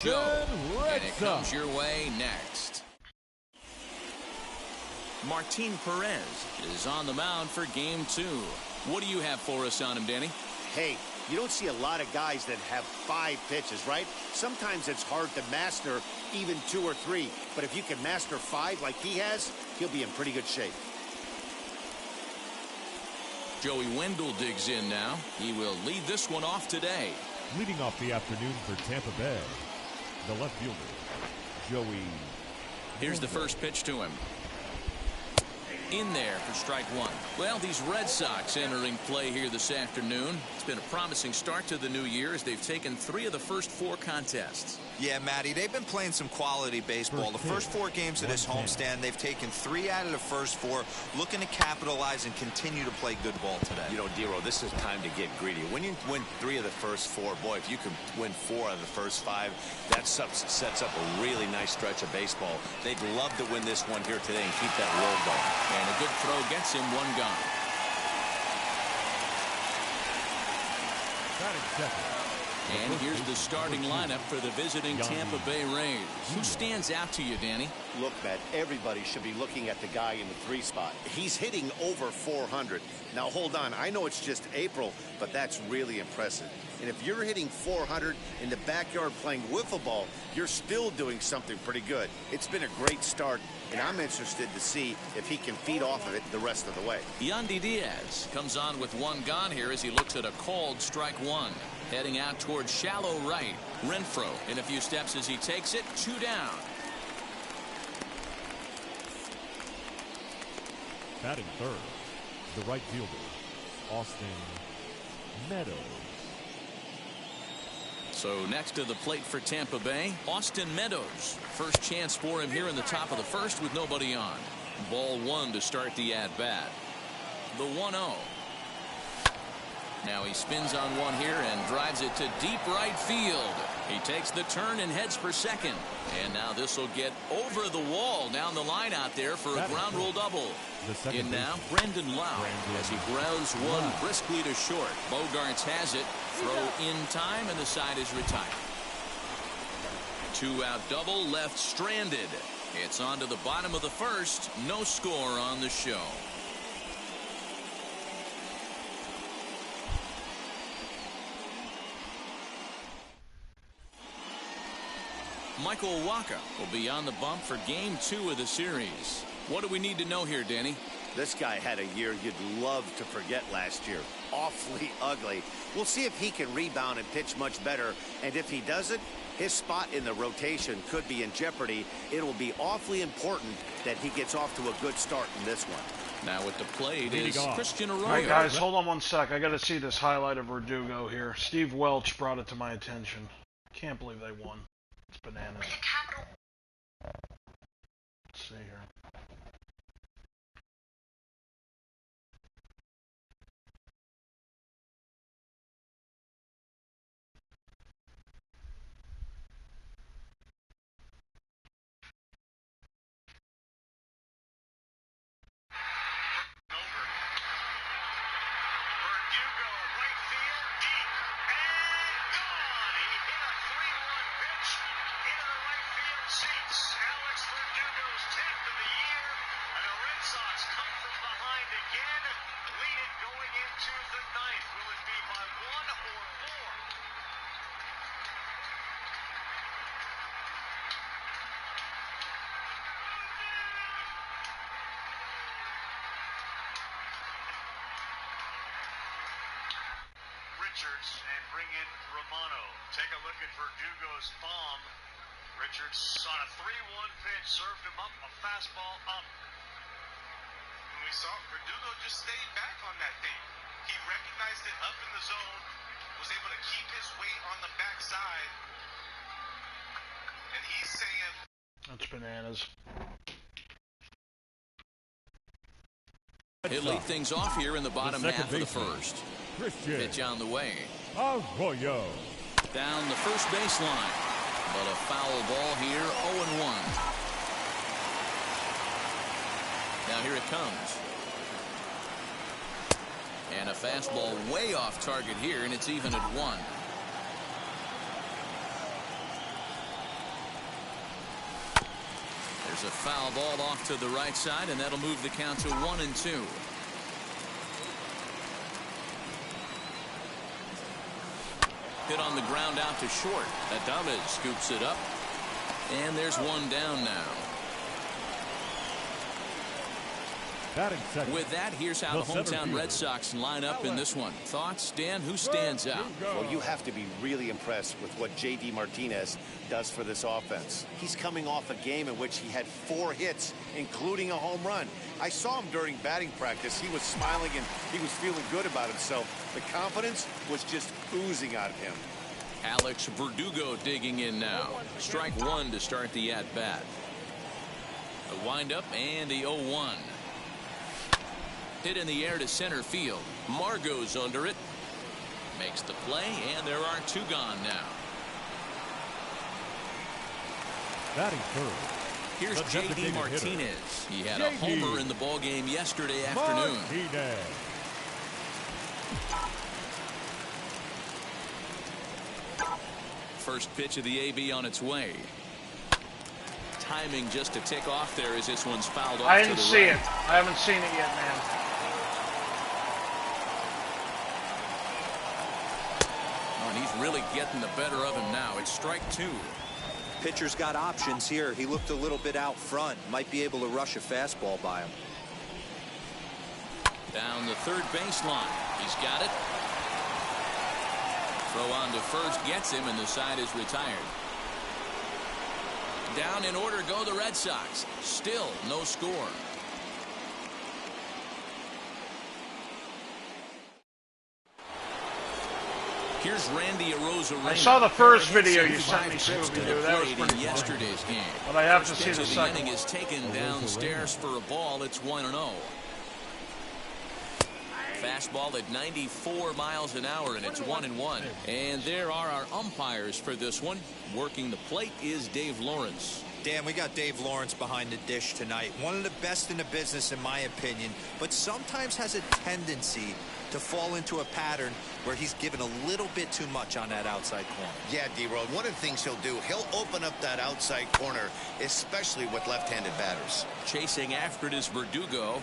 Show, and it comes your way next. Martin Perez is on the mound for game 2. What do you have for us on him, Danny? Hey, you don't see a lot of guys that have 5 pitches, right? Sometimes it's hard to master even 2 or 3. But if you can master 5 like he has, he'll be in pretty good shape. Joey Wendell digs in now. He will lead this one off today. Leading off the afternoon for Tampa Bay, the left fielder, Joey. Here's the first pitch to him. In there for strike 1. Well, these Red Sox entering play here this afternoon. It's been a promising start to the new year as they've taken 3 of the first 4 contests. Yeah, Matty, they've been playing some quality baseball. The first 4 games of this homestand, they've taken 3 out of the first 4, looking to capitalize and continue to play good ball today. You know, Dero, this is time to get greedy. When you win 3 of the first 4, boy, if you can win 4 out of the first 5, that sets up a really nice stretch of baseball. They'd love to win this one here today and keep that roll going. And a good throw gets him 1 gone. And here's the starting lineup for the visiting Tampa Bay Rays. Who stands out to you, Danny? Look, Matt, everybody should be looking at the guy in the 3 spot. He's hitting over 400. Now, hold on. I know it's just April, but that's really impressive. And if you're hitting 400 in the backyard playing wiffle ball, you're still doing something pretty good. It's been a great start, and I'm interested to see if he can feed off of it the rest of the way. Yandi Diaz comes on with 1 gone here as he looks at a called strike 1. Heading out towards shallow right. Renfro in a few steps as he takes it. 2 down. Batting third, the right fielder, Austin Meadows. So next to the plate for Tampa Bay, Austin Meadows. First chance for him here in the top of the first with nobody on. Ball 1 to start the at-bat. The 1-0. Now he spins on one here and drives it to deep right field. He takes the turn and heads for second. And now this will get over the wall down the line out there for a ground rule double. In now, Brandon Lau as he grounds one briskly to short. Bogarts has it. Throw in time and the side is retired. 2-out double left stranded. It's on to the bottom of the first. No score on the show. Michael Wacha will be on the bump for game 2 of the series. What do we need to know here, Danny? This guy had a year you'd love to forget last year. Awfully ugly. We'll see if he can rebound and pitch much better. And if he doesn't, his spot in the rotation could be in jeopardy. It will be awfully important that he gets off to a good start in this one. Now with the plate is Christian Arroyo. All right, guys, hold on 1 sec. I got to see this highlight of Verdugo here. Steve Welch brought it to my attention. Can't believe they won. It's bananas. Let's see here. And bring in Romano. Take a look at Verdugo's palm. Richards on a 3-1 pitch served him up, a fastball up. And we saw Verdugo just stayed back on that thing. He recognized it up in the zone, was able to keep his weight on the backside. And he's saying, that's bananas. He'll lead things off here in the bottom half of the first. Pitch on the way. Arroyo. Down the first baseline. But a foul ball here, 0-1. Now here it comes. And a fastball way off target here, and it's even at 1. There's a foul ball off to the right side, and that'll move the count to 1-2. Hit on the ground out to short. Diaz scoops it up, and there's one down now. With that, here's how the hometown Red Sox line up in this one. Thoughts, Dan? Who stands out? Well, you have to be really impressed with what J.D. Martinez does for this offense. He's coming off a game in which he had 4 hits, including a home run. I saw him during batting practice. He was smiling and he was feeling good about himself. The confidence was just oozing out of him. Alex Verdugo digging in now. Strike 1 to start the at-bat. The windup and the 0-1. Hit in the air to center field. Margot's under it. Makes the play, and there are 2 gone now. Batting third. Here's J.D. Martinez. He had a homer in the ballgame yesterday afternoon. Martinez. First pitch of the AB on its way. Timing just to tick off there as this one's fouled off. I didn't see it. I haven't seen it yet, man. Oh, and he's really getting the better of him now. It's strike 2. Pitcher's got options here. He looked a little bit out front. Might be able to rush a fastball by him. Down the third baseline. He's got it. Throw on to first gets him, and the side is retired. Down in order go the Red Sox. Still no score. Here's Randy Rosarina. I saw the first video you sent me, Scooby-Doo. That was pretty yesterday's game. But I have to see the second. The inning is taken downstairs for a ball. It's 1-0. Fastball at 94 miles an hour, and it's 1-1. And there are our umpires for this one. Working the plate is Dave Lawrence. Dan, we got Dave Lawrence behind the dish tonight. One of the best in the business, in my opinion, but sometimes has a tendency to fall into a pattern where he's given a little bit too much on that outside corner. Yeah, D-Road, one of the things he'll do, he'll open up that outside corner, especially with left-handed batters. Chasing after it is Verdugo.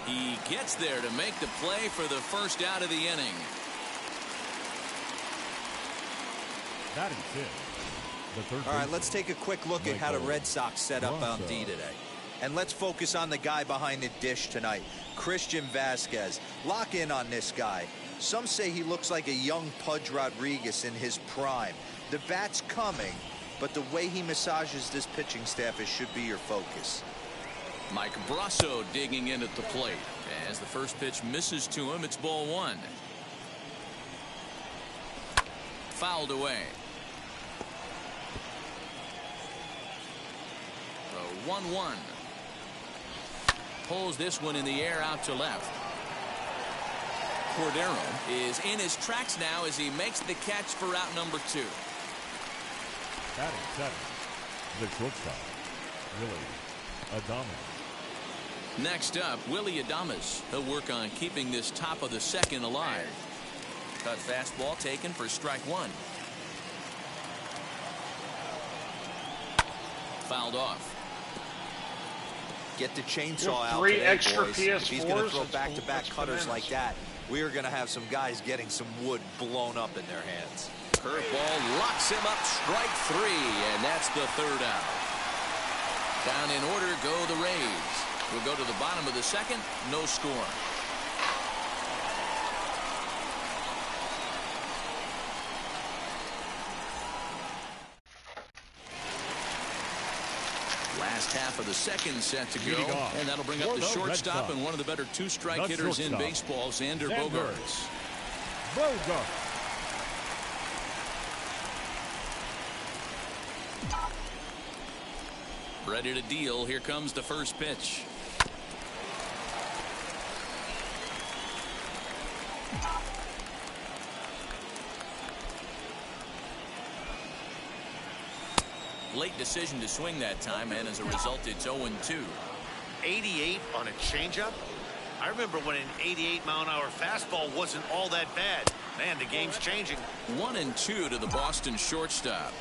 He gets there to make the play for the first out of the inning. Batting fifth. All right, let's take a quick look at how the Red Sox set up on D today. And let's focus on the guy behind the dish tonight, Christian Vasquez. Lock in on this guy. Some say he looks like a young Pudge Rodriguez in his prime. The bat's coming, but the way he massages this pitching staff should be your focus. Mike Brasso digging in at the plate. As the first pitch misses to him, it's ball 1. Fouled away. The 1-1. Pulls this one in the air out to left. Cordero is in his tracks now as he makes the catch for out number 2. Batting 7. The shortstop, Willie Adames. Next up, Willie Adames. He'll work on keeping this top of the second alive. Cut fastball taken for strike 1. Fouled off. Get the chainsaw out 3 today, extra boys. PS4s. If he's going to throw back-to-back cutters like that, we are going to have some guys getting some wood blown up in their hands. Curveball locks him up, strike 3, and that's the third out. Down in order go the Rays. We'll go to the bottom of the second, no score. Last half of the second set to go, and that'll bring up the shortstop and one of the better 2-strike hitters in baseball, Xander Bogaerts. Ready to deal. Here comes the first pitch. Late decision to swing that time, and as a result, it's 0-2. 88 on a changeup? I remember when an 88-mile-an-hour fastball wasn't all that bad. Man, the game's changing. 1-2 to the Boston shortstop.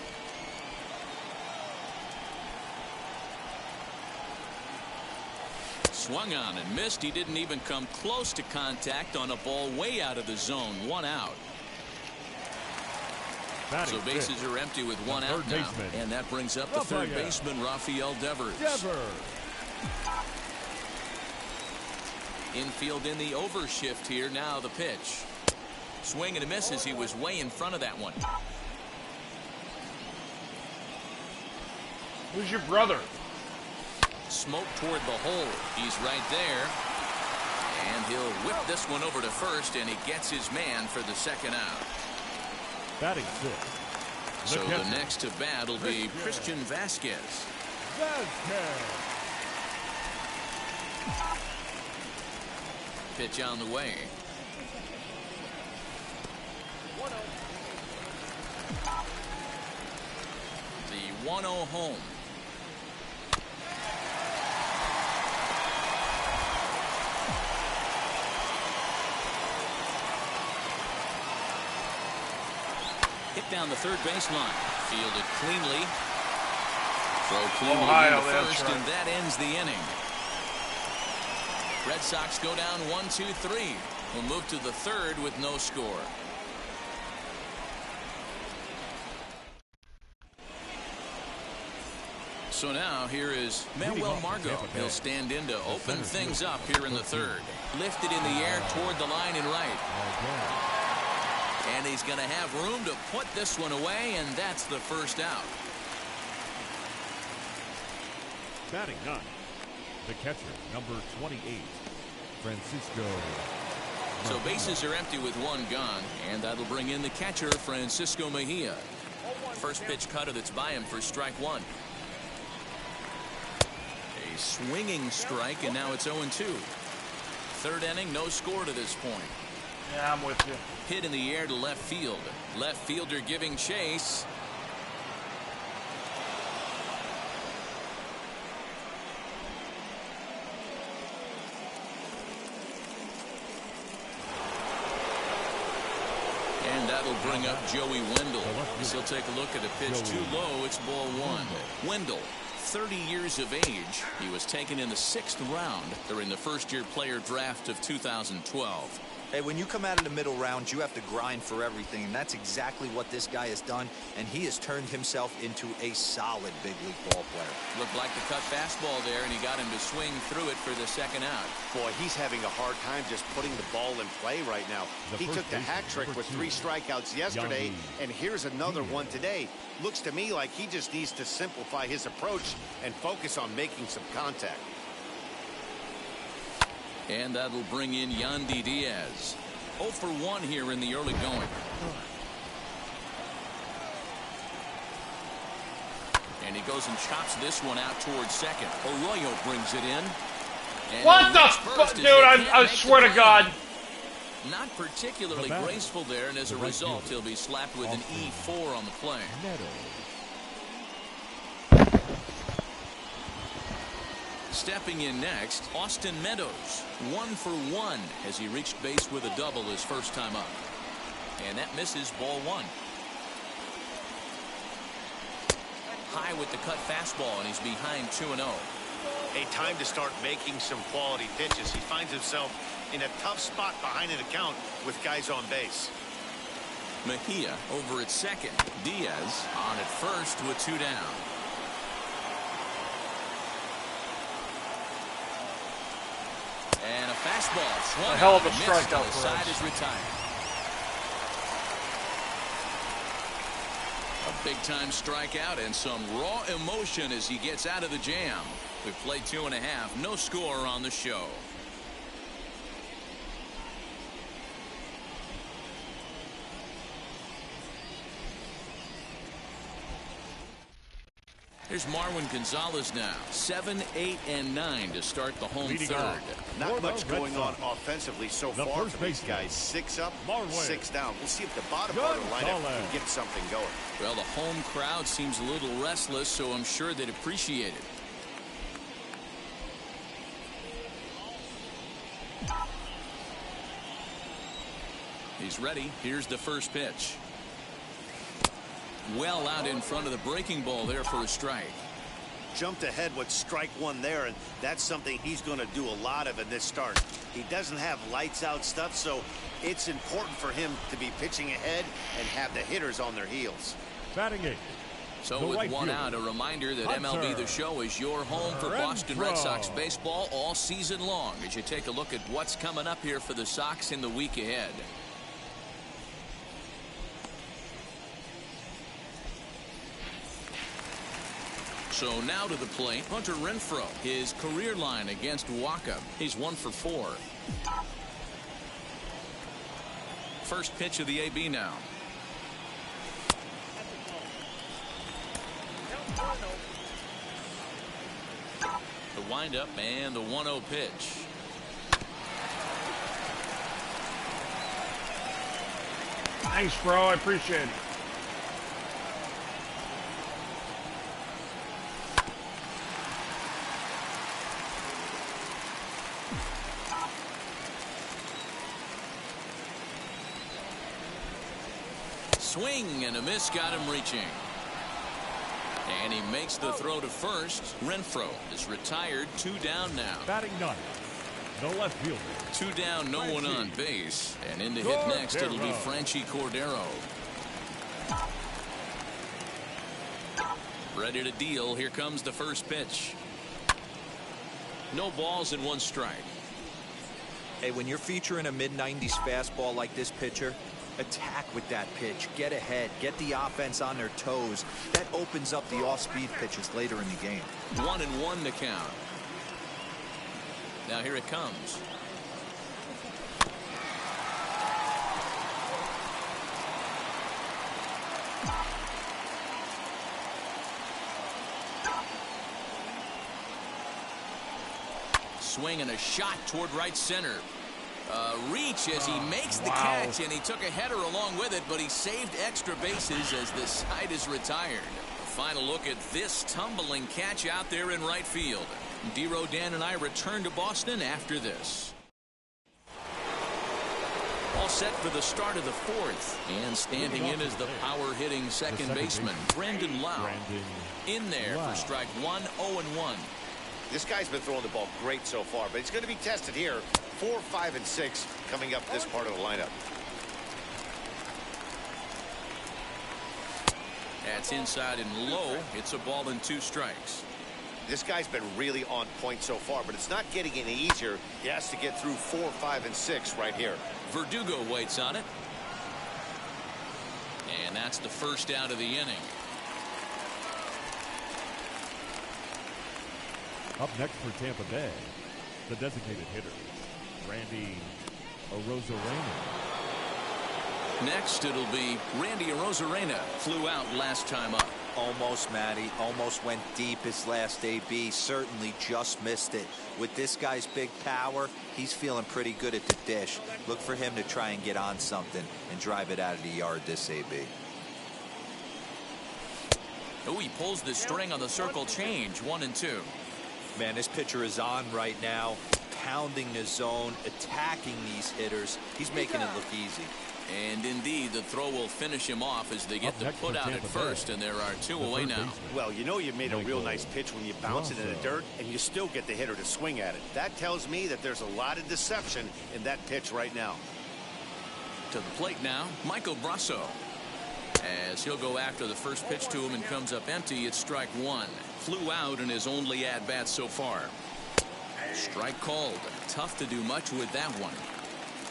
Swung on and missed. He didn't even come close to contact on a ball way out of the zone. 1 out. So bases are empty with 1 out now. And that brings up the third baseman, Rafael Devers. Infield in the overshift here. Now the pitch. Swing and a miss as he was way in front of that one. Who's your brother? Smoke toward the hole. He's right there. And he'll whip this one over to first, and he gets his man for the second out. Batting 6. So the next to bat will be Christian Vasquez. Pitch on the way. The 1-0 home. Hit down the third baseline. Fielded cleanly. Throw cleanly into first, and that ends the inning. Red Sox go down 1-2-3. We'll move to the third with no score. So now here is Manuel Margot. He'll stand in to open things up here in the third. Lifted in the air toward the line and right. And he's going to have room to put this one away, and that's the first out. Batting 9. The catcher, number 28, Francisco. So bases are empty with 1 gone, and that'll bring in the catcher, Francisco Mejia. First pitch cutter that's by him for strike 1. A swinging strike, and now it's 0-2. Third inning, no score to this point. Yeah, I'm with you. Hit in the air to left field. Left fielder giving chase. And that'll bring up Joey Wendell. As he'll take a look at a pitch too low. It's ball 1. Wendell, 30 years of age. He was taken in the 6th round during the first-year player draft of 2012. Hey, when you come out of the middle rounds, you have to grind for everything, and that's exactly what this guy has done, and he has turned himself into a solid big league ball player. Looked like the cut fastball there, and he got him to swing through it for the second out. Boy, he's having a hard time just putting the ball in play right now. He took the hat trick with 3 strikeouts yesterday, and here's another one today. Looks to me like he just needs to simplify his approach and focus on making some contact. And that'll bring in Yandi Diaz. 0 for 1 here in the early going. And he goes and chops this one out towards second. Arroyo brings it in. And what the fuck, dude? I swear to God. Not particularly graceful there, and as a result, he'll be slapped with an E4 on the play. Stepping in next, Austin Meadows. 1 for 1 as he reached base with a double his first time up. And that misses ball 1. High with the cut fastball, and he's behind 2-0. A time to start making some quality pitches. He finds himself in a tough spot behind an account with guys on base. Mejia over at second. Diaz on at first with 2 down. And a fastball swung. A hell of a strikeout. strikeout The for side us. is retired. A big-time strikeout and some raw emotion as he gets out of the jam. We've played 2.5. No score on the show. Here's Marwin Gonzalez now. 7, 8, and 9 to start the home third. Not much going on offensively so far for these guys. 6 up, 6 down. We'll see if the bottom part of the lineup can get something going. Well, the home crowd seems a little restless, so I'm sure they'd appreciate it. He's ready. Here's the first pitch. Well out in front of the breaking ball there for a strike. jumped ahead with strike one there, and that's something he's going to do a lot of in this start. He doesn't have lights out stuff, so it's important for him to be pitching ahead and have the hitters on their heels. Batting eighth. So with one out, a reminder that MLB The Show is your home for Boston Red Sox baseball all season long as you take a look at what's coming up here for the Sox in the week ahead. So now to the plate, Hunter Renfro. His career line against Waka. He's 1 for 4. First pitch of the AB now. The windup and the 1-0 pitch. Thanks, bro. I appreciate it. Swing and a miss got him reaching. And he makes the throw to first. Renfro is retired. 2 down now. Batting ninth, the left fielder. 2 down, no one on base. And in to hit next, it'll be Francie Cordero. Ready to deal. Here comes the first pitch. No balls and 1 strike. Hey, when you're featuring a mid-90s fastball like this pitcher, attack with that pitch. Get ahead. Get the offense on their toes. That opens up the off-speed pitches later in the game. 1-1 to count. Now here it comes. Swing and a shot toward right center. Reach as he makes the catch, and he took a header along with it, but he saved extra bases as the side is retired. A final look at this tumbling catch out there in right field. D-Row, Dan, and I return to Boston after this. All set for the start of the 4th. And standing in is the power-hitting second baseman, Brendan Lau. In there for strike 1, 0-1. This guy's been throwing the ball great so far, but he's going to be tested here. 4, 5, and 6 coming up this part of the lineup. That's inside and low. It's a ball and 2 strikes. This guy's been really on point so far, but it's not getting any easier. He has to get through 4, 5, and 6 right here. Verdugo waits on it. And that's the first out of the inning. Up next for Tampa Bay, the designated hitter, Randy Rosarina. Next, it'll be Randy Rosarina. Flew out last time up. Almost, Matty. Almost went deep his last AB. Certainly just missed it. With this guy's big power, he's feeling pretty good at the dish. Look for him to try and get on something and drive it out of the yard this AB. Oh, he pulls the string on the circle change. 1 and 2. Man, this pitcher is on right now, pounding the zone, attacking these hitters. He's making it look easy. And indeed, the throw will finish him off as they get the put out at first, and there are 2 away now. Well, you know you made a real nice pitch when you bounce it in the dirt and you still get the hitter to swing at it. That tells me that there's a lot of deception in that pitch right now. To the plate now, Michael Brasso. As he'll go after the first pitch to him and comes up empty, it's strike 1. Flew out in his only at-bat so far. Strike called. Tough to do much with that one.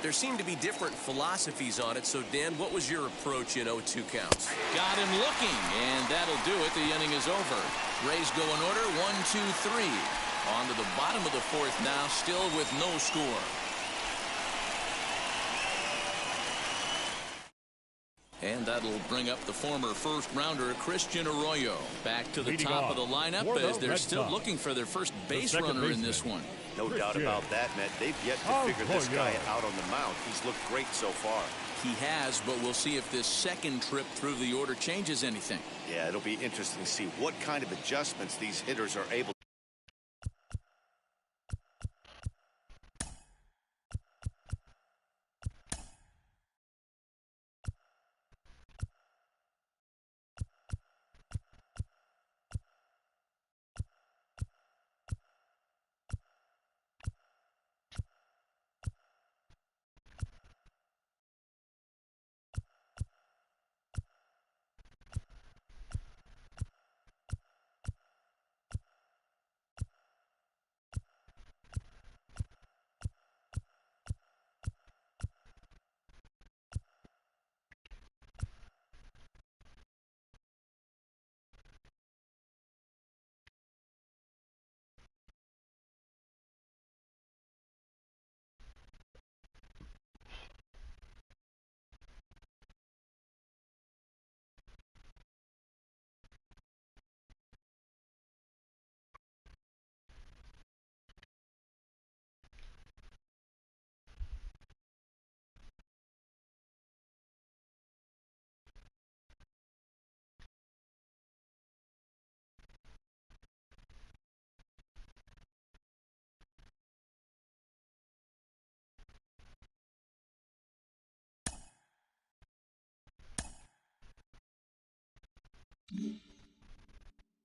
There seem to be different philosophies on it, so Dan, what was your approach in 0-2 counts? Got him looking, and that'll do it. The inning is over. Rays go in order, 1, 2, 3. On to the bottom of the 4th now, still with no score. And that'll bring up the former first-rounder, Christian Arroyo. Back to the top of the lineup as they're still looking for their first base runner in this one. No doubt about that, Matt. They've yet to figure this guy out on the mound. He's looked great so far. He has, but we'll see if this second trip through the order changes anything. Yeah, it'll be interesting to see what kind of adjustments these hitters are able to.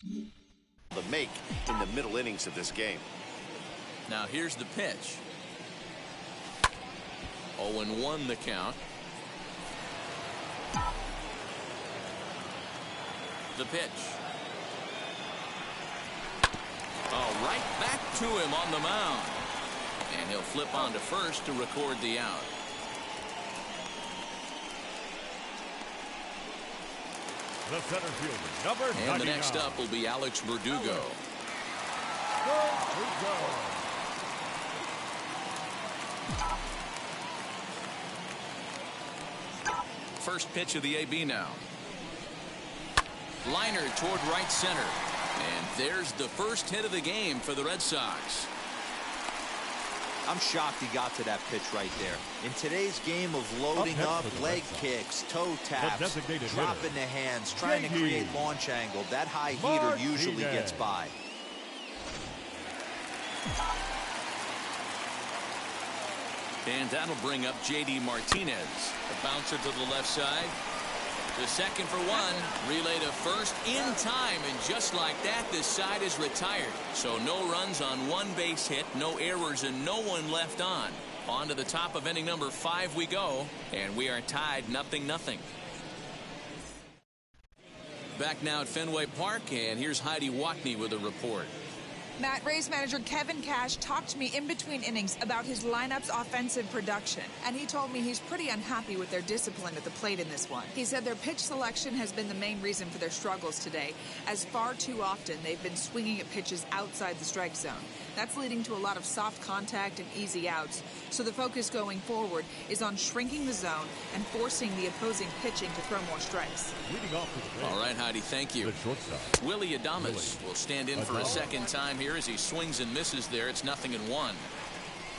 to make in the middle innings of this game. Now here's the pitch. 0-1 the count. The pitch. Oh, right back to him on the mound. And he'll flip on to first to record the out. The center fielder, number 99. And the next up will be Alex Verdugo. First pitch of the AB now. Liner toward right center. And there's the first hit of the game for the Red Sox. I'm shocked he got to that pitch right there. In today's game of loading up, leg kicks, toe taps, dropping the hands, trying to create launch angle, that high heater usually gets by. And that'll bring up J.D. Martinez. A bouncer to the left side. The second for one. Relay to first in time. And just like that, this side is retired. So no runs on one base hit, no errors, and no one left on. On to the top of inning number 5 we go. And we are tied 0-0. Back now at Fenway Park. And here's Heidi Watney with a report. Matt, Rays manager Kevin Cash talked to me in between innings about his lineup's offensive production, and he told me he's pretty unhappy with their discipline at the plate in this one. He said their pitch selection has been the main reason for their struggles today, as far too often they've been swinging at pitches outside the strike zone. That's leading to a lot of soft contact and easy outs, so the focus going forward is on shrinking the zone and forcing the opposing pitching to throw more strikes. All right, Heidi, thank you. Willie Adames will stand in for a second time here as he swings and misses there. It's 0-1.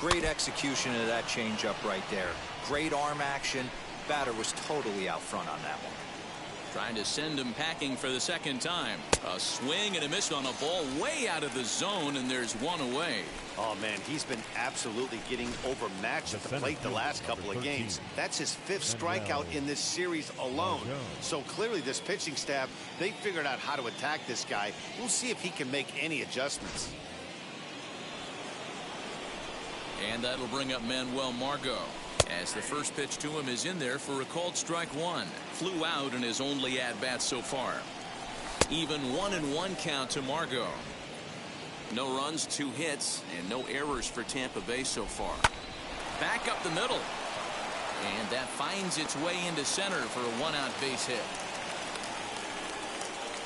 Great execution of that changeup right there. Great arm action. Batter was totally out front on that one. Trying to send him packing for the second time. A swing and a miss on a ball way out of the zone, and there's one away. Oh, man, he's been absolutely getting overmatched at the plate the last couple of games. That's his 5th strikeout in this series alone. So clearly this pitching staff, they figured out how to attack this guy. We'll see if he can make any adjustments. And that'll bring up Manuel Margot, as the first pitch to him is in there for a called strike 1. Flew out in his only at-bat so far. Even 1-1 count to Margot. No runs, 2 hits, and no errors for Tampa Bay so far. Back up the middle. And that finds its way into center for a 1-out base hit.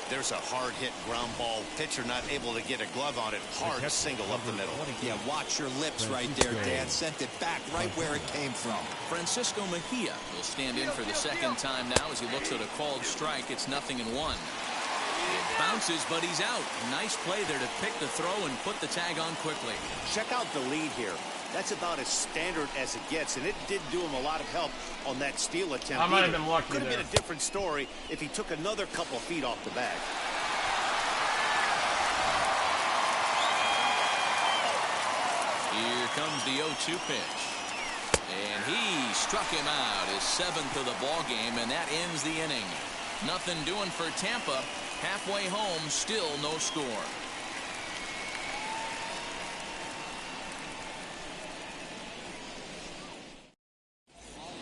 There's a hard hit ground ball. Pitcher not able to get a glove on it. Hard single up the middle. Yeah, watch your lips right there, Dan. Sent it back right where it came from. Francisco Mejia will stand in for the second time now as he looks at a called strike. It's 0-1. It bounces, but he's out. Nice play there to pick the throw and put the tag on quickly. Check out the lead here. That's about as standard as it gets, and it did do him a lot of help on that steal attempt. I might have been lucky. Could have been a different story if he took another couple of feet off the bag. Here comes the 0-2 pitch. And he struck him out, his 7th of the ball game, and that ends the inning. Nothing doing for Tampa. Halfway home, still no score.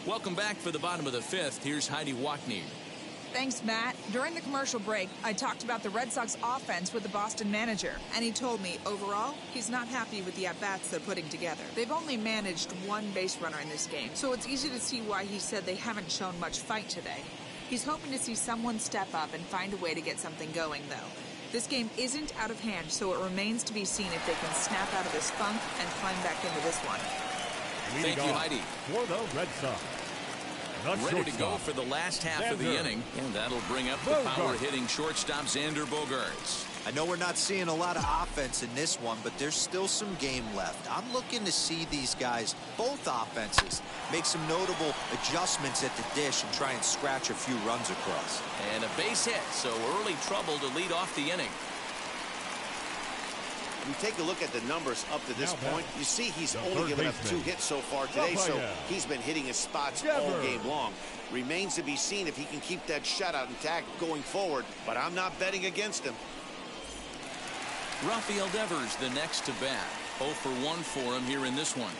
Welcome back for the bottom of the 5th. Here's Heidi Watney. Thanks, Matt. During the commercial break, I talked about the Red Sox offense with the Boston manager, and he told me, overall, he's not happy with the at-bats they're putting together. They've only managed 1 base runner in this game, so it's easy to see why he said they haven't shown much fight today. He's hoping to see someone step up and find a way to get something going, though. This game isn't out of hand, so it remains to be seen if they can snap out of this funk and climb back into this one. Thank you, Heidi. For the Red Sox. Ready to go for the last half of the inning, and that'll bring up the power-hitting shortstop Xander Bogaerts. I know we're not seeing a lot of offense in this one, but there's still some game left. I'm looking to see these guys, both offenses, make some notable adjustments at the dish and try and scratch a few runs across. And a base hit, so early trouble to lead off the inning. You take a look at the numbers up to this point, you see he's only given up 2 hits so far today, so he's been hitting his spots all game long. Remains to be seen if he can keep that shutout intact going forward, but I'm not betting against him. Rafael Devers the next to bat. 0 for 1 for him here in this one.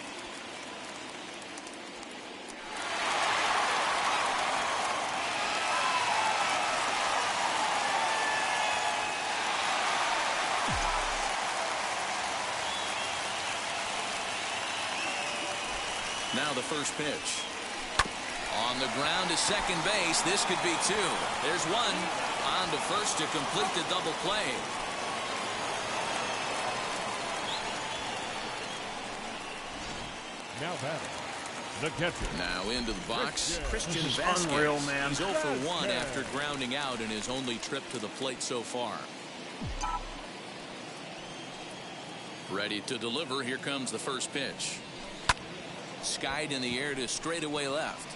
Now the first pitch. On the ground to second base. This could be 2. There's 1. On to first to complete the double play. Now batting, the catcher. Now into the box, Christian This is Vasquez. unreal, man. He's 0 for 1 after grounding out in his only trip to the plate so far. Ready to deliver. Here comes the first pitch. Skied in the air to straightaway left.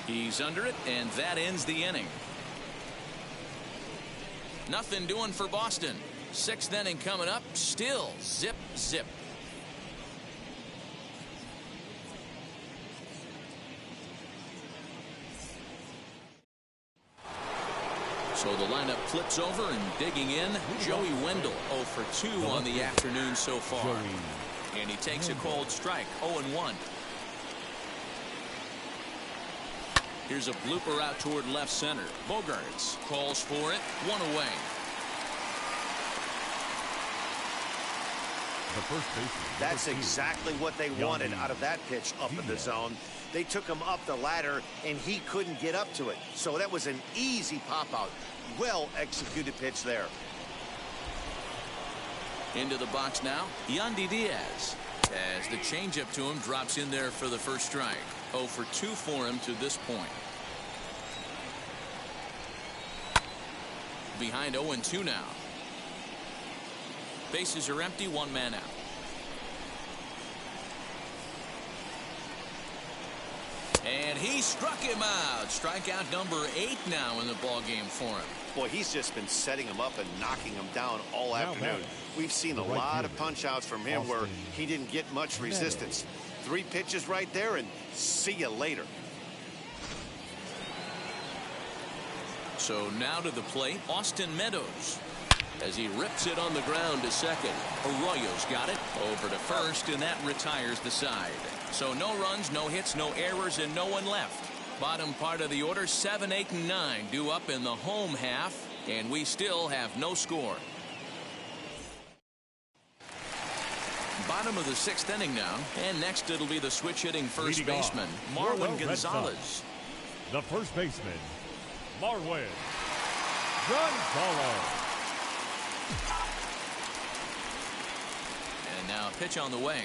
He's under it, and that ends the inning. Nothing doing for Boston. 6th inning coming up. Still zip, zip. So the lineup flips over, and digging in, Joey Wendell 0 for 2 on the afternoon so far. And he takes a cold strike, 0-1. Here's a blooper out toward left center. Bogarts calls for it, 1 away. The first baseman. That's exactly what they wanted out of that pitch up in the zone. They took him up the ladder, and he couldn't get up to it. So that was an easy pop-out. Well-executed pitch there. Into the box now, Yandi Diaz. As the changeup to him drops in there for the first strike. 0 for 2 for him to this point. Behind 0-2 now. Bases are empty, 1 man out. And he struck him out. Strikeout number 8 now in the ball game for him. Boy, he's just been setting him up and knocking him down all afternoon. We've seen a lot of punch-outs from him where he didn't get much resistance. 3 pitches right there, and see you later. So now to the plate, Austin Meadows. As he rips it on the ground to second. Arroyo's got it over to first, and that retires the side. So no runs, no hits, no errors, and no one left. Bottom part of the order, 7, 8, and 9 due up in the home half, and we still have no score. Bottom of the 6th inning now, and next it'll be the switch-hitting first baseman, Marwin Gonzalez. The first baseman, Marwin Gonzalez. And now a pitch on the way.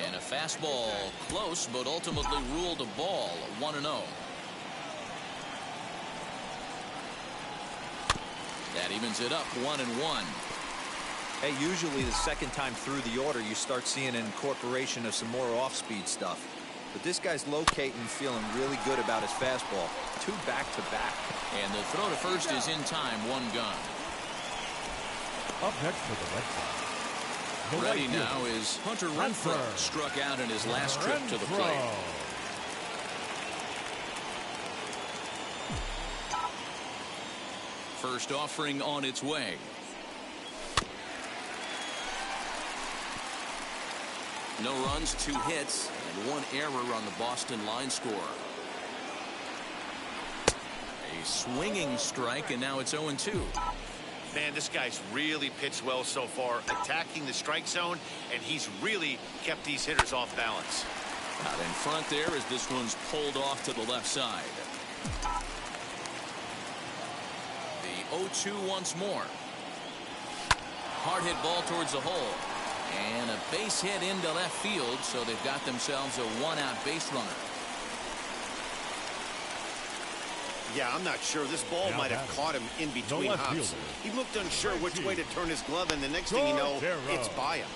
And a fastball close, but ultimately ruled a ball, 1-0. That evens it up, 1-1. Hey, usually the second time through the order, you start seeing an incorporation of some more off-speed stuff. But this guy's locating, feeling really good about his fastball. 2 back-to-back. And the throw to first is in time, 1 gone. Up next for the Red Sox. Ready now is Hunter Renfro, struck out in his last trip to the plate. First offering on its way. No runs, 2 hits, and 1 error on the Boston line score. A swinging strike, and now it's 0-2. Man, this guy's really pitched well so far, attacking the strike zone, and he's really kept these hitters off balance. Out in front there as this one's pulled off to the left side. The 0-2 once more. Hard hit ball towards the hole. And a base hit into left field, so they've got themselves a 1-out base runner. Yeah, I'm not sure. This ball might have caught him in between hops. He looked unsure which way to turn his glove, and the next thing you know, it's by him.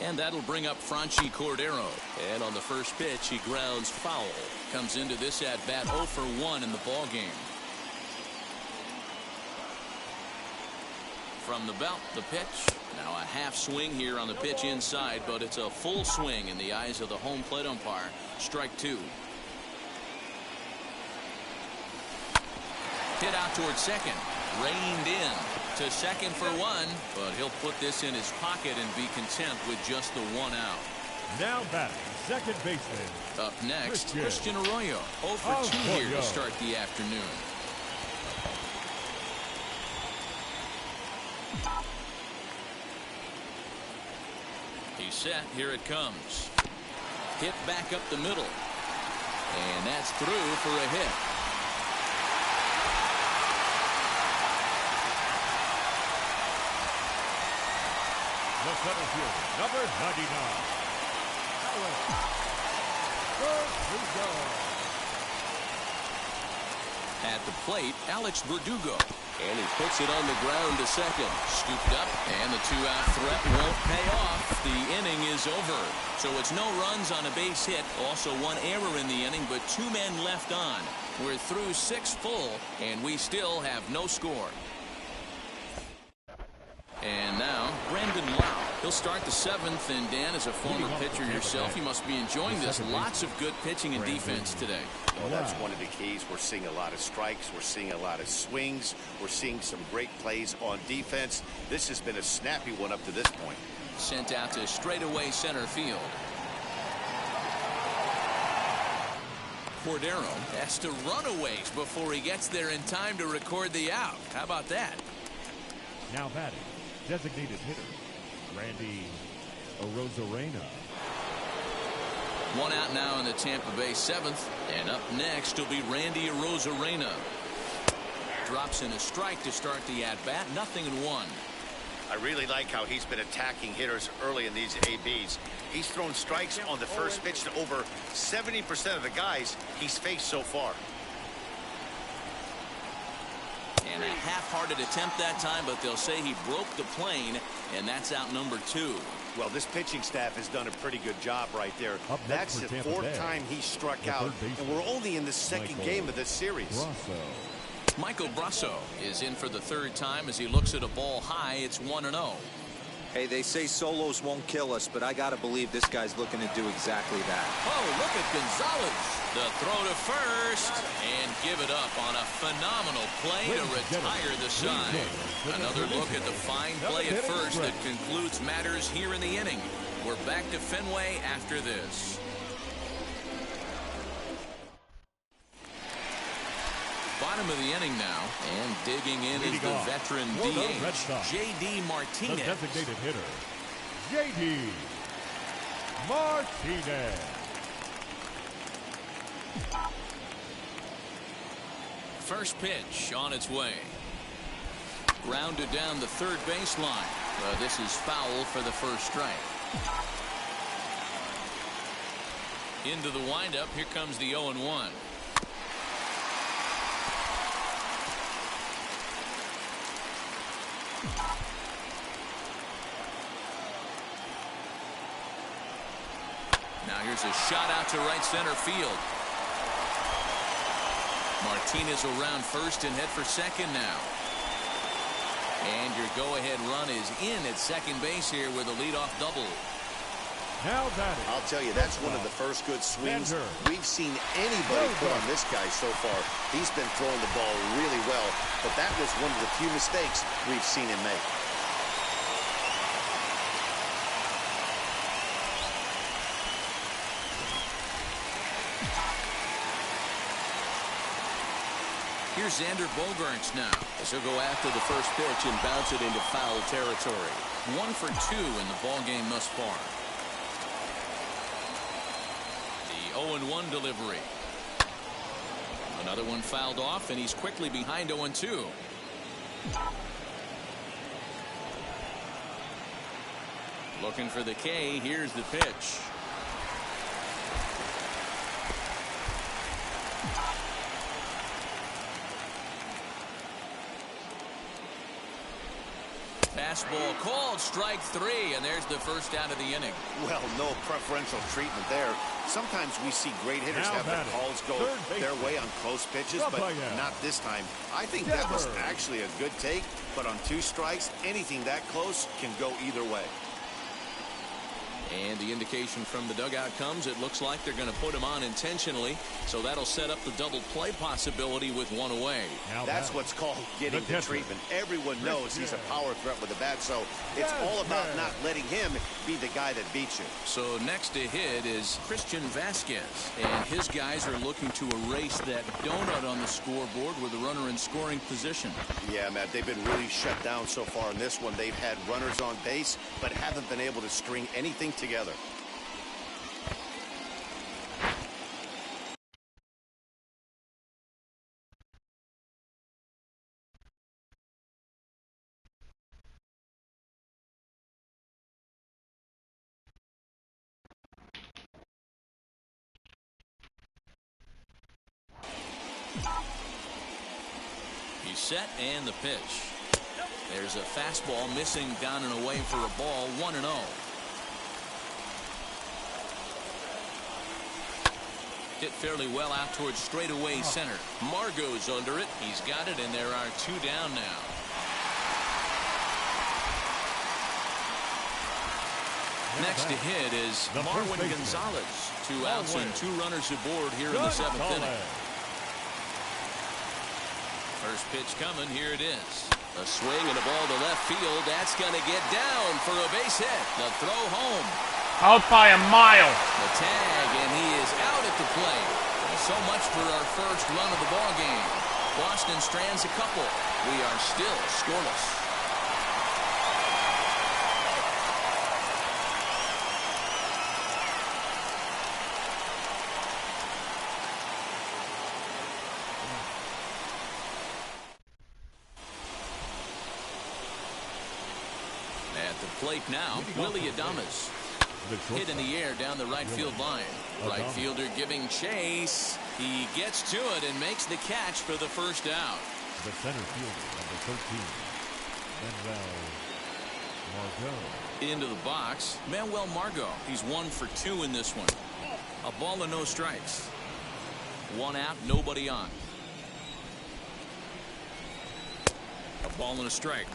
And that'll bring up Francie Cordero. And on the first pitch, he grounds foul. Comes into this at-bat 0 for 1 in the ball game. from the belt. The pitch. Now a half swing here on the pitch inside, but it's a full swing in the eyes of the home plate umpire. Strike two. Hit out towards second. Reined in to second for one, but he'll put this in his pocket and be content with just the one out. Now batting, second baseman. Up next, Christian Arroyo. 0 for 2 here to start the afternoon. He's set. Here it comes. Hit back up the middle. And that's through for a hit. The center fielder, number 99. At the plate, Alex Verdugo. And he puts it on the ground to second. Scooped up, and the two-out threat won't pay off. The inning is over. So it's no runs on a base hit. Also one error in the inning, but 2 men left on. We're through 6 full, and we still have no score. And now, Brandon Lau. He'll start the 7th, and Dan, as a former pitcher yourself, you must be enjoying this. Lots of good pitching and defense today. Well, that's one of the keys. We're seeing a lot of strikes. We're seeing a lot of swings. We're seeing some great plays on defense. This has been a snappy one up to this point. Sent out to straightaway center field. Cordero has to run a ways before he gets there in time to record the out. How about that? Now batting, designated hitter, Rosarina. 1 out now in the Tampa Bay 7th. And up next will be Randy Rosarina. Drops in a strike to start the at-bat. 0-1. I really like how he's been attacking hitters early in these ABs. He's thrown strikes on the first pitch to over 70% of the guys he's faced so far. And a half-hearted attempt that time, but they'll say he broke the plane, and that's out number 2. Well, this pitching staff has done a pretty good job right there. That's the 4th time he struck out, and we're only in the 2nd game of this series. Michael Brasso is in for the 3rd time as he looks at a ball high. It's 1-0. Hey, they say solos won't kill us, but I got to believe this guy's looking to do exactly that. Oh, look at Gonzalez. The throw to first, and give it up on a phenomenal play to retire the side. Another look at the fine play at first that concludes matters here in the inning. We're back to Fenway after this. Bottom of the inning now, and digging in is the veteran DH, J.D. Martinez. The designated hitter, J.D. Martinez. First pitch on its way. Grounded down the 3rd baseline. This is foul for the first strike. Into the windup. Here comes the 0-1. Now here's a shot out to right center field. Martinez will round first and head for second now. And your go-ahead run is in at second base here with a leadoff double. Now batting. I'll tell you, that's one of the first good swings we've seen anybody put on this guy so far. He's been throwing the ball really well, but that was one of the few mistakes we've seen him make. Here's Xander Bogaerts now, as he'll go after the first pitch and bounce it into foul territory. 1 for 2 in the ballgame thus far. The 0-1 delivery. Another one fouled off, and he's quickly behind 0-2. Looking for the K. Here's the pitch. fastball called strike 3, and there's the first out of the inning. Well, no preferential treatment there. Sometimes we see great hitters have their calls go their way on close pitches, but not this time. I think that was actually a good take, but on 2 strikes, anything that close can go either way. And the indication from the dugout comes, it looks like they're going to put him on intentionally, so that'll set up the double play possibility with 1 away. That's what's called getting the treatment. Everyone knows he's a power threat with the bat, so it's all about not letting him be the guy that beats you. So next to hit is Christian Vasquez, and his guys are looking to erase that donut on the scoreboard with a runner in scoring position. Yeah, Matt, they've been really shut down so far in this one. They've had runners on base, but haven't been able to string anything together. He's set, and the pitch. There's a fastball missing down and away for a ball, 1-0. Hit fairly well out towards straightaway center. Margot's under it. He's got it, and there are 2 down now. Next to hit is Marwin Gonzalez. 2 outs and 2 runners aboard here in the 7th inning. First pitch coming. Here it is. A swing and a ball to left field. That's going to get down for a base hit. The throw home. Out by a mile. The tag, and he is out at the plate. So much for our first run of the ball game. Boston strands a couple. We are still scoreless. At the plate now, Willie Adames. Hit in the air down the right field line. Right fielder giving chase. He gets to it and makes the catch for the first out. The center fielder, number 13, Manuel Margot. Into the box, Manuel Margot. He's 1 for 2 in this one. A ball and no strikes. 1 out, nobody on. A ball and a strike.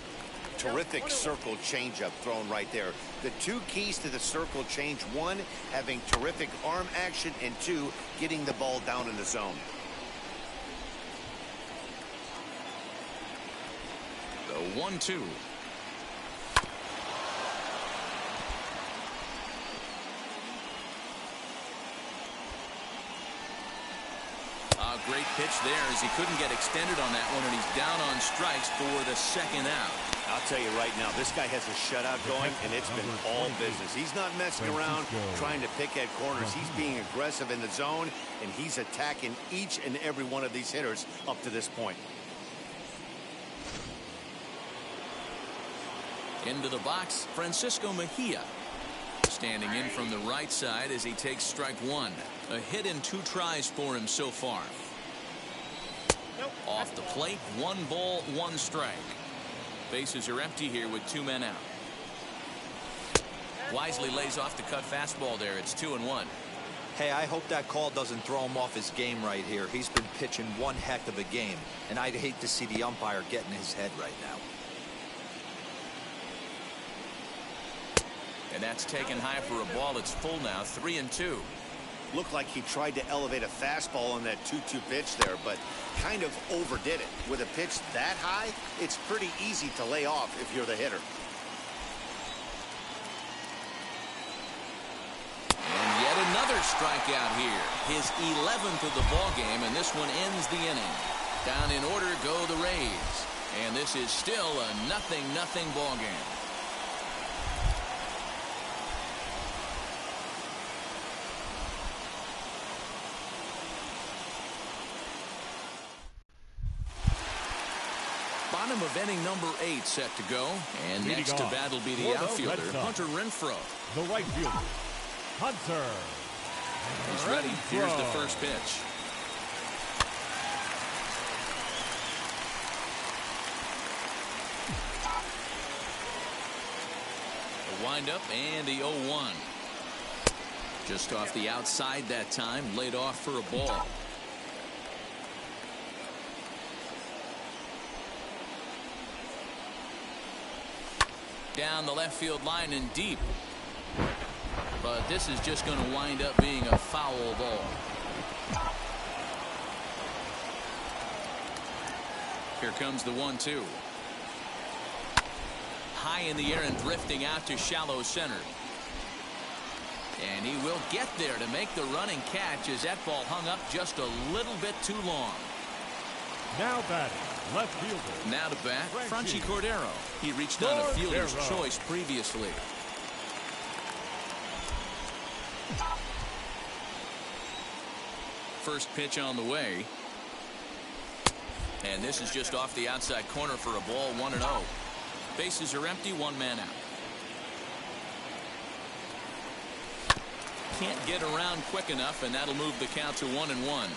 Terrific circle changeup thrown right there. The 2 keys to the circle change: 1, having terrific arm action, and 2, getting the ball down in the zone. The 1-2. A great pitch there as he couldn't get extended on that one, and he's down on strikes for the 2nd out. I'll tell you right now, this guy has a shutout going, and it's been all business. He's not messing around trying to pick at corners. He's being aggressive in the zone, and he's attacking each and every one of these hitters up to this point. Into the box, Francisco Mejia. Standing in from the right side as he takes strike 1. A hit in 2 tries for him so far. Off the plate, 1 ball, 1 strike. Bases are empty here with 2 men out. Wisely lays off the cut fastball there. It's 2-1. Hey, I hope that call doesn't throw him off his game right here. He's been pitching one heck of a game, and I'd hate to see the umpire get in his head right now. And that's taken high for a ball. It's full now, 3-2. Looked like he tried to elevate a fastball on that 2-2 pitch there, but kind of overdid it. With a pitch that high, it's pretty easy to lay off if you're the hitter. And yet another strikeout here. His 11th of the ball game, and this one ends the inning. Down in order go the Rays. And this is still a 0-0 ball game. Bottom of inning number 8 set to go. And next to bat will be the outfielder, Hunter Renfro. The right fielder, Hunter. He's ready. Here's the first pitch. wind up and the 0-1. Just off the outside that time, laid off for a ball. Down the left field line and deep. But this is just going to wind up being a foul ball. Here comes the 1-2. High in the air and drifting out to shallow center. And he will get there to make the running catch as that ball hung up just a little bit too long. Now batting, left fielder. Now to bat, Francie Cordero. He reached on a fielder's choice previously. First pitch on the way. And this is just off the outside corner for a ball, 1-0. Bases are empty, one man out. Can't get around quick enough, and that'll move the count to 1-1.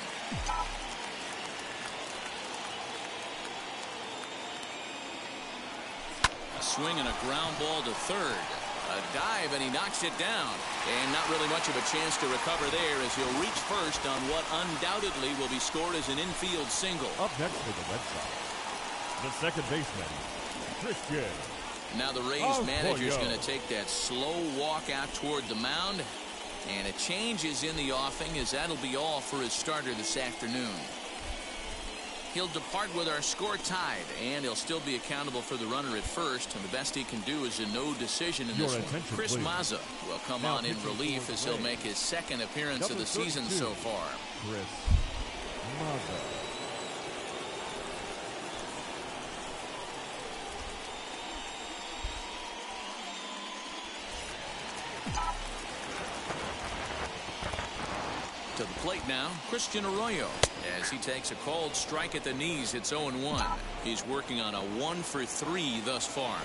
A swing and a ground ball to third. A dive, and he knocks it down. And not really much of a chance to recover there as he'll reach first on what undoubtedly will be scored as an infield single. Up next for the Red Sox, the second baseman, Christian. Now the Rays manager's going to take that slow walk out toward the mound. And a change is in the offing, as that'll be all for his starter this afternoon. He'll depart with our score tied, and he'll still be accountable for the runner at first, and the best he can do is a no decision in this one. Chris Mazza will come on in relief as he'll make his second appearance of the season so far. Chris Mazza. To the plate now, Christian Arroyo. As he takes a called strike at the knees, it's 0-1. He's working on a 1-for-3 thus far.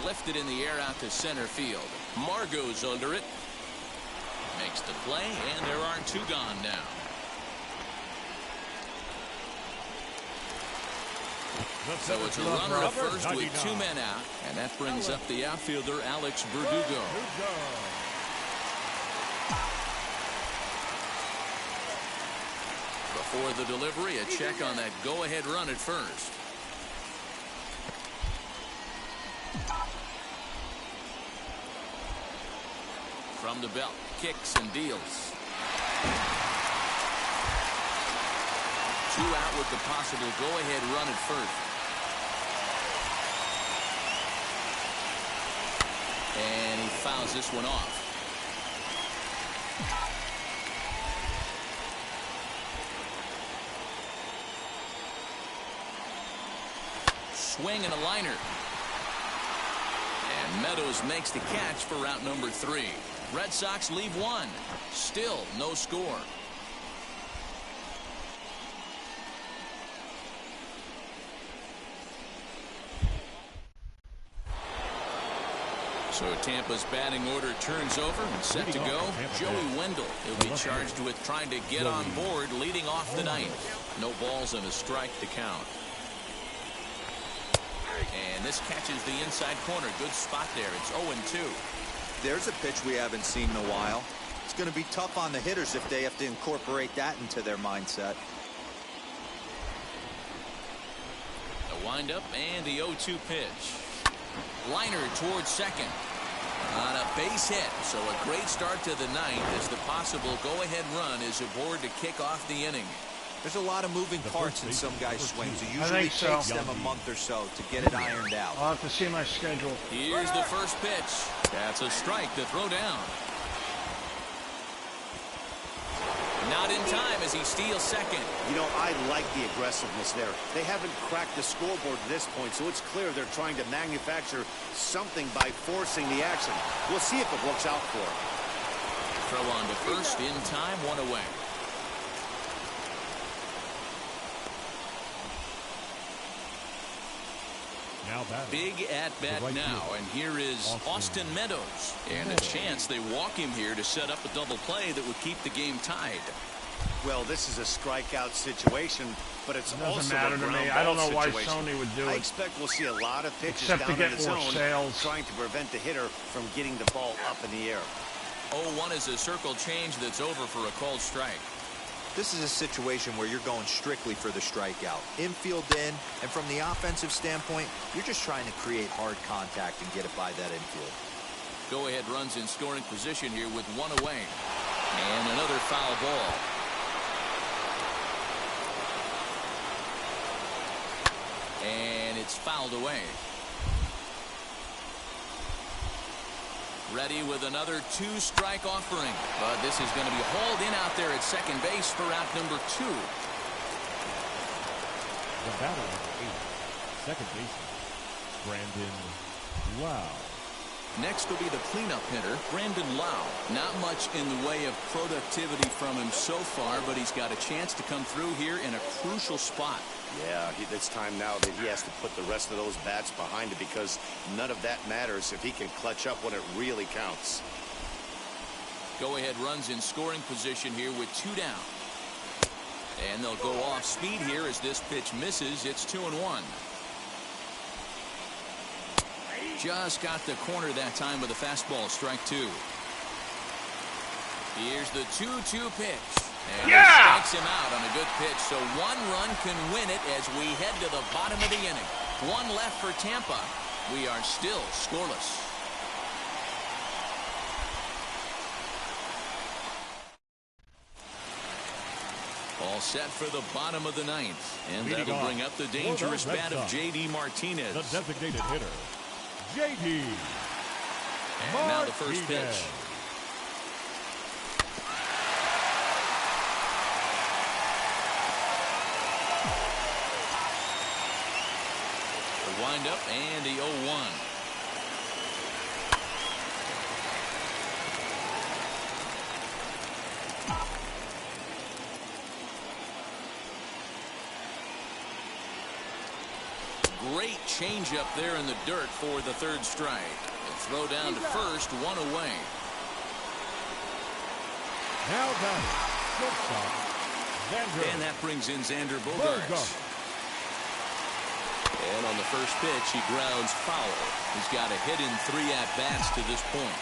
Lifted in the air out to center field. Margo's under it. Makes the play, and there are two gone now. So it's a runner at first with two men out, and that brings up the outfielder Alex Verdugo. Before the delivery, a check on that go-ahead run at first. From the belt, kicks and deals. 2 out with the possible go-ahead run at first. And he fouls this one off. Swing and a liner. And Meadows makes the catch for route number 3. Red Sox leave one. Still no score. So Tampa's batting order turns over and set to go. Joey Wendell will be charged with trying to get on board leading off the ninth. No balls and a strike to count. And this catches the inside corner. Good spot there. It's 0-2. There's a pitch we haven't seen in a while. It's going to be tough on the hitters if they have to incorporate that into their mindset. The windup and the 0-2 pitch. Liner towards second. On a base hit. So a great start to the ninth as the possible go-ahead run is aboard to kick off the inning. There's a lot of moving parts in some guys' swings. It usually takes them a month or so to get it ironed out. I'll have to see my schedule. Here's the first pitch. That's a strike to throw down. Not in time as he steals second. You know, I like the aggressiveness there. They haven't cracked the scoreboard at this point, so it's clear they're trying to manufacture something by forcing the action. We'll see if it works out for them. Throw on to first in time, one away. Big at-bat now, and here is Austin Meadows. And a chance they walk him here to set up a double play that would keep the game tied. Well, this is a strikeout situation, but it's also doesn't matter to me. I don't know why Sony would do it. I expect we'll see a lot of pitches Except down to get in the more zone, sales. trying to prevent the hitter from getting the ball up in the air. 0-1 is a circle change that's over for a called strike. This is a situation where you're going strictly for the strikeout. Infield in, and from the offensive standpoint, you're just trying to create hard contact and get it by that infield. Go-ahead runs in scoring position here with one away. And another foul ball. And it's fouled away. Ready with another two-strike offering. But this is going to be hauled in out there at second base for out number 2. The batter number 8, second baseman, Brandon Lau. Next will be the cleanup hitter, Brandon Lau. Not much in the way of productivity from him so far, but he's got a chance to come through here in a crucial spot. Yeah, it's time now that he has to put the rest of those bats behind it, because none of that matters if he can clutch up when it really counts. Go-ahead runs in scoring position here with 2 down. And they'll go off speed here as this pitch misses. It's 2-1. Just got the corner that time with a fastball, strike 2. Here's the 2-2 pitch. And he strikes him out on a good pitch, so 1 run can win it as we head to the bottom of the inning. 1 left for Tampa. We are still scoreless. All set for the bottom of the 9th. And that'll bring up the dangerous bat of J.D. Martinez. The designated hitter, J.D. And now the first pitch. The windup and the 0-1. Great changeup there in the dirt for the 3rd strike. And throw down to first, 1 away. Now down, shortstop, Xander. And that brings in Xander Bogaerts. And on the first pitch, he grounds foul. He's got a hit in 3 at-bats to this point.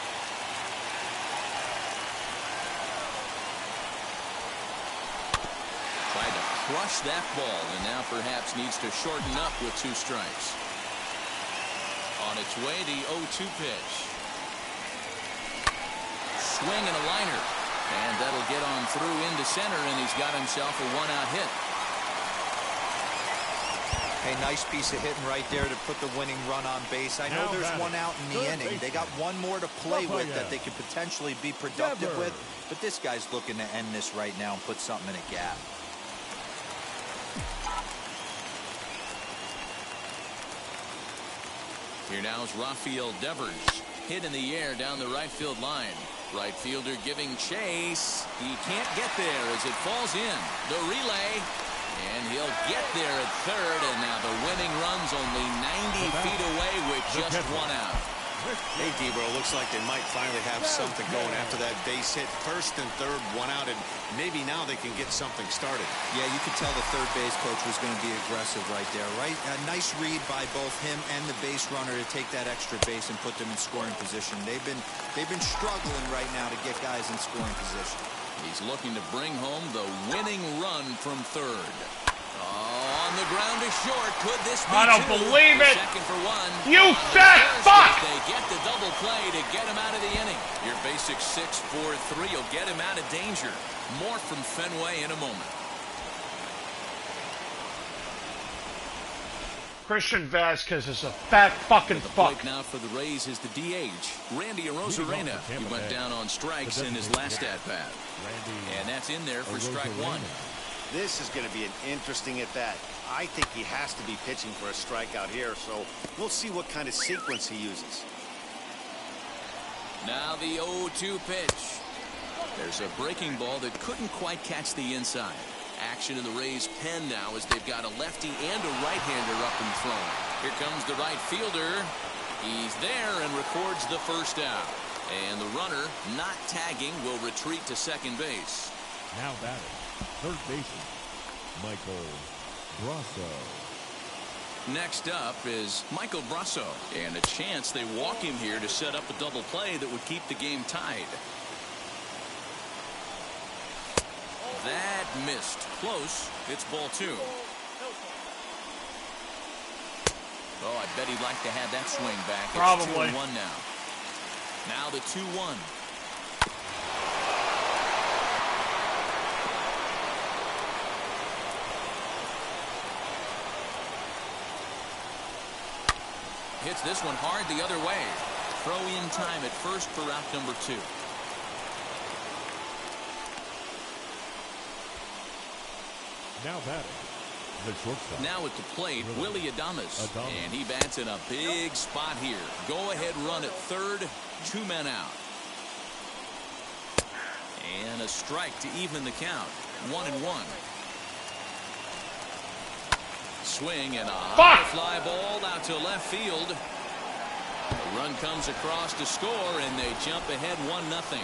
Tried to crush that ball, and now perhaps needs to shorten up with 2 strikes. On its way, the 0-2 pitch. Swing and a liner. And that'll get on through into center, and he's got himself a 1-out hit. Hey, nice piece of hitting right there to put the winning run on base. I know there's 1 out in the inning. They got 1 more to play with that they could potentially be productive with. But this guy's looking to end this right now and put something in a gap. Here now is Rafael Devers. Hit in the air down the right field line. Right fielder giving chase. He can't get there as it falls in. The relay. And he'll get there at 3rd. And now the winning run's only 90 feet away with just 1 out. Hey, Debro, looks like they might finally have something going after that base hit. 1st and 3rd, 1 out, and maybe now they can get something started. Yeah, you could tell the 3rd base coach was going to be aggressive right there, right? A nice read by both him and the base runner to take that extra base and put them in scoring position. They've been struggling right now to get guys in scoring position. He's looking to bring home the winning run from 3rd. On the ground to short. Could this be I don't believe it. Second for 1. You fat fuck! They get the double play to get him out of the inning. Your basic 6-4-3 will get him out of danger. More from Fenway in a moment. Christian Vasquez is a fat fucking fuck. Now for the Rays is the DH, Randy Rosarina. He went down on strikes in his last at-bat. And that's in there for strike 1. This is going to be an interesting at-bat. I think he has to be pitching for a strikeout here, so we'll see what kind of sequence he uses. Now the 0-2 pitch. There's a breaking ball that couldn't quite catch the inside. Action in the Rays' pen now as they've got a lefty and a right-hander up and thrown. Here comes the right fielder. He's there and records the 1st out. And the runner, not tagging, will retreat to second base. Now batting, third baseman, Michael Brasso. Next up is Michael Brasso, and a chance they walk him here to set up a double play that would keep the game tied. That missed. Close. It's ball 2. Oh, I bet he'd like to have that swing back. It's Probably. 2-1 now. Now the 2-1. Hits this one hard the other way. Throw in time at first for out number 2. Now batting, the shortstop. Now at the plate, Willie Adames. And he bats in a big spot here. Go ahead run at third. 2 men out. And a strike to even the count. 1-1. Swing and a high fly ball out to left field. The run comes across to score, and they jump ahead 1-0.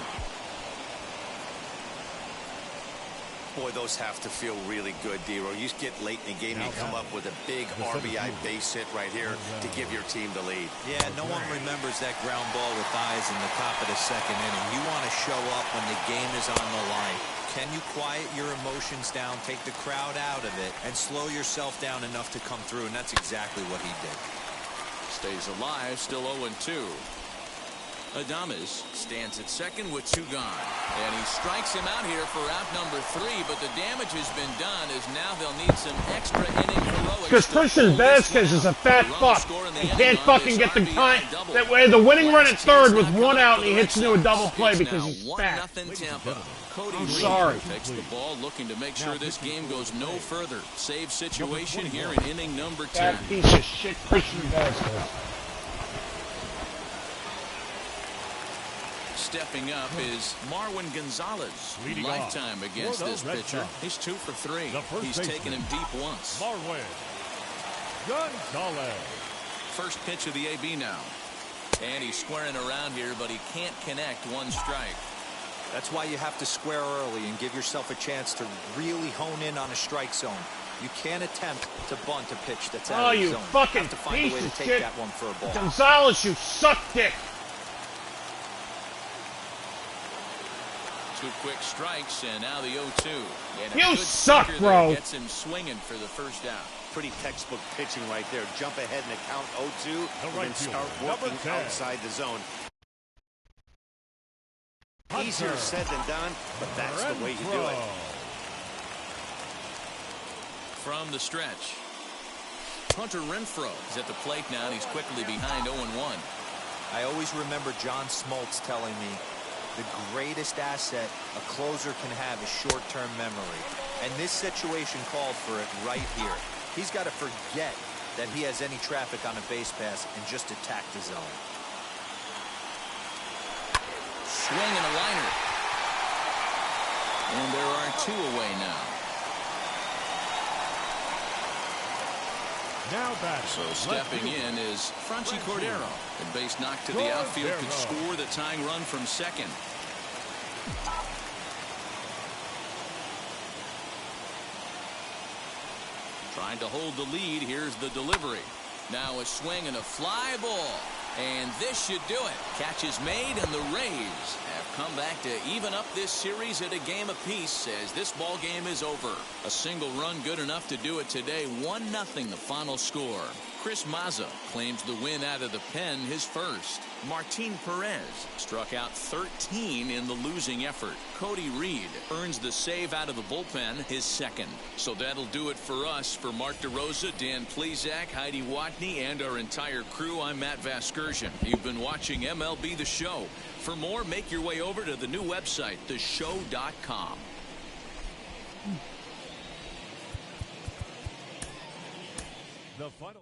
Boy, those have to feel really good, D-Row. You get late in the game, you come up with a big RBI base hit right here to give your team the lead. Yeah, no one remembers that ground ball with eyes in the top of the second inning. You want to show up when the game is on the line. Can you quiet your emotions down, take the crowd out of it, and slow yourself down enough to come through? And that's exactly what he did. Stays alive, still 0-2. Adames stands at second with 2 gone. And he strikes him out here for out number 3, but the damage has been done as now they'll need some extra inning heroics. Because Christian Vasquez is a fat fuck. He can't fucking get the time. That way, the winning run at third with 1 out, and he hits into a double play because he's fat. I'm sorry. Takes the ball, looking to make sure this game goes no further. Save situation here in inning number 10. That piece of shit, Christian Vasquez. Stepping up is Marwin Gonzalez. Lifetime against this pitcher. He's 2 for 3. He's taken him deep once. Marwin Gonzalez. First pitch of the AB now. And he's squaring around here, but he can't connect. 1 strike. That's why you have to square early and give yourself a chance to really hone in on a strike zone. You can't attempt to bunt a pitch that's out of the zone. Oh, you fucking have to find a way to take that one for a ball. Gonzalez, you suck dick. 2 quick strikes, and now the 0-2. You suck, bro. Gets him swinging for the first out. Pretty textbook pitching right there. Jump ahead in the count 0-2, and then start working outside the zone. Easier said than done, but that's the way you do it. From the stretch, Hunter Renfro is at the plate now, and he's quickly behind 0-1. I always remember John Smoltz telling me the greatest asset a closer can have is short-term memory. And this situation called for it right here. He's got to forget that he has any traffic on a base pass and just attack the zone. Swing and a liner. And there are 2 away now. Now batting. So stepping in is Francie Cordero. The base knock to the outfield could score the tying run from second. Trying to hold the lead. Here's the delivery. Now a swing and a fly ball. And this should do it. Catch is made, and the Rays have come back to even up this series at a game apiece as this ball game is over. A single run good enough to do it today. 1-0 the final score. Chris Mazza claims the win out of the pen, his first. Martin Perez struck out 13 in the losing effort. Cody Reed earns the save out of the bullpen, his second. So that'll do it for us. For Mark DeRosa, Dan Plezak, Heidi Watney, and our entire crew, I'm Matt Vasgersian. You've been watching MLB The Show. For more, make your way over to the new website, theshow.com. The final.